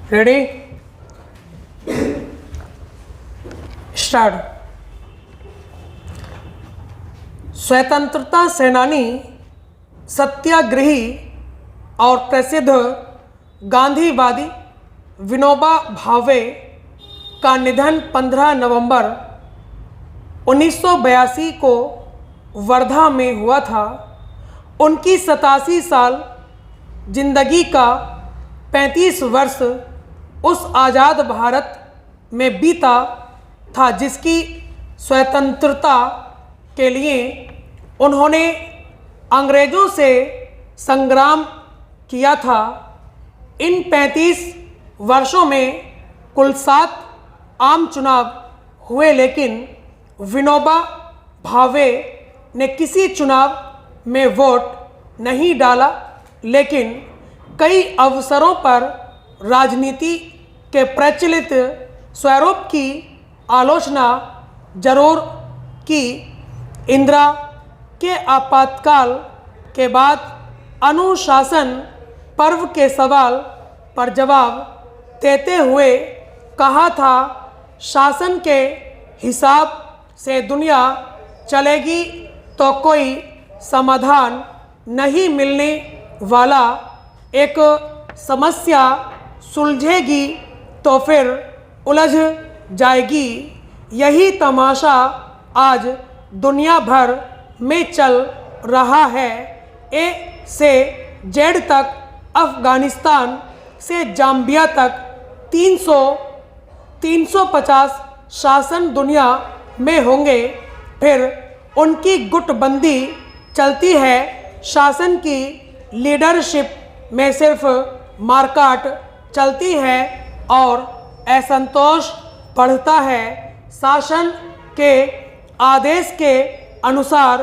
Ready start. स्वतंत्रता सेनानी, सत्याग्रही और प्रसिद्ध गांधीवादी विनोबा भावे का निधन 15 नवंबर 1982 को वर्धा में हुआ था। उनकी 87 साल जिंदगी का 35 वर्ष उस आज़ाद भारत में बीता था जिसकी स्वतंत्रता के लिए उन्होंने अंग्रेज़ों से संग्राम किया था। इन 35 वर्षों में कुल 7 आम चुनाव हुए, लेकिन विनोबा भावे ने किसी चुनाव में वोट नहीं डाला, लेकिन कई अवसरों पर राजनीति के प्रचलित स्वरूप की आलोचना जरूर की। इंदिरा के आपातकाल के बाद अनुशासन पर्व के सवाल पर जवाब देते हुए कहा था, शासन के हिसाब से दुनिया चलेगी तो कोई समाधान नहीं मिलने वाला। एक समस्या सुलझेगी तो फिर उलझ जाएगी। यही तमाशा आज दुनिया भर में चल रहा है। ए से जेड तक, अफ़गानिस्तान से जाम्बिया तक 350 शासन दुनिया में होंगे। फिर उनकी गुटबंदी चलती है। शासन की लीडरशिप में सिर्फ मारकाट चलती है और असंतोष बढ़ता है। शासन के आदेश के अनुसार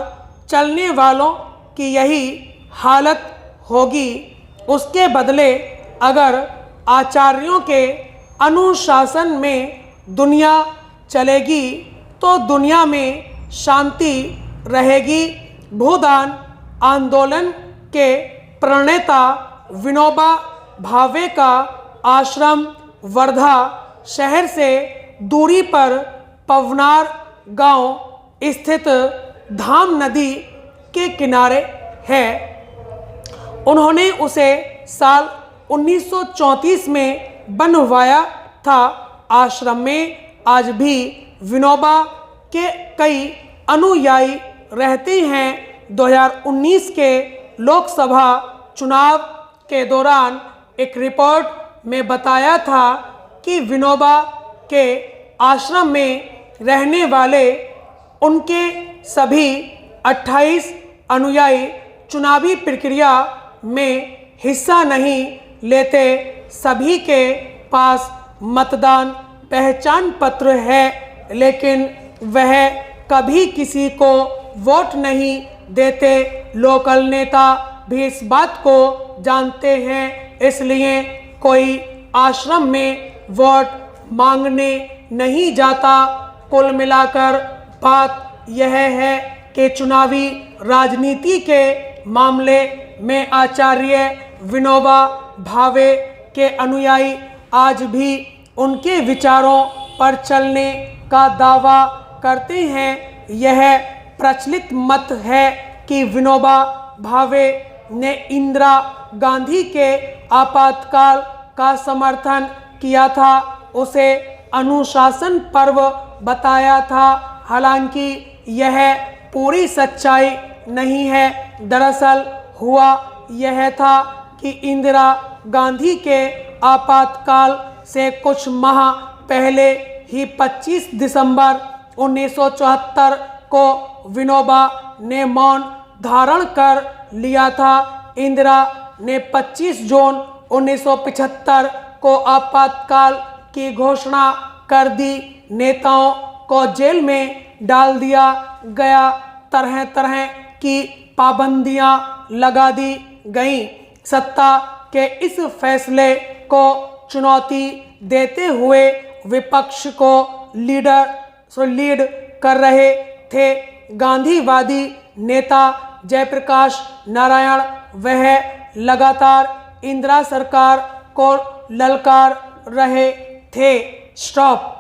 चलने वालों की यही हालत होगी। उसके बदले अगर आचार्यों के अनुशासन में दुनिया चलेगी तो दुनिया में शांति रहेगी। भूदान आंदोलन के प्रणेता विनोबा भावे का आश्रम वर्धा शहर से दूरी पर पवनार गांव स्थित धाम नदी के किनारे है। उन्होंने उसे साल 1934 में बनवाया था। आश्रम में आज भी विनोबा के कई अनुयायी रहते हैं। 2019 के लोकसभा चुनाव के दौरान एक रिपोर्ट में बताया था कि विनोबा के आश्रम में रहने वाले उनके सभी 28 अनुयायी चुनावी प्रक्रिया में हिस्सा नहीं लेते। सभी के पास मतदान पहचान पत्र है, लेकिन वह कभी किसी को वोट नहीं देते। लोकल नेता भी इस बात को जानते हैं, इसलिए कोई आश्रम में वोट मांगने नहीं जाता। कुल मिलाकर बात यह है कि चुनावी राजनीति के मामले में आचार्य विनोबा भावे के अनुयायी आज भी उनके विचारों पर चलने का दावा करते हैं। यह प्रचलित मत है कि विनोबा भावे ने इंदिरा गांधी के आपातकाल का समर्थन किया था, उसे अनुशासन पर्व बताया था। हालांकि यह पूरी सच्चाई नहीं है। दरअसल हुआ यह था कि इंदिरा गांधी के आपातकाल से कुछ माह पहले ही 25 दिसंबर 1974 को विनोबा ने मौन धारण कर लिया था। इंदिरा ने 25 जून 1975 को आपातकाल की घोषणा कर दी। नेताओं को जेल में डाल दिया गया, तरह तरह की पाबंदियां लगा दी गईं। सत्ता के इस फैसले को चुनौती देते हुए विपक्ष को लीड कर रहे थे गांधीवादी नेता जयप्रकाश नारायण। वह लगातार इंदिरा सरकार को ललकार रहे थे। स्टॉप।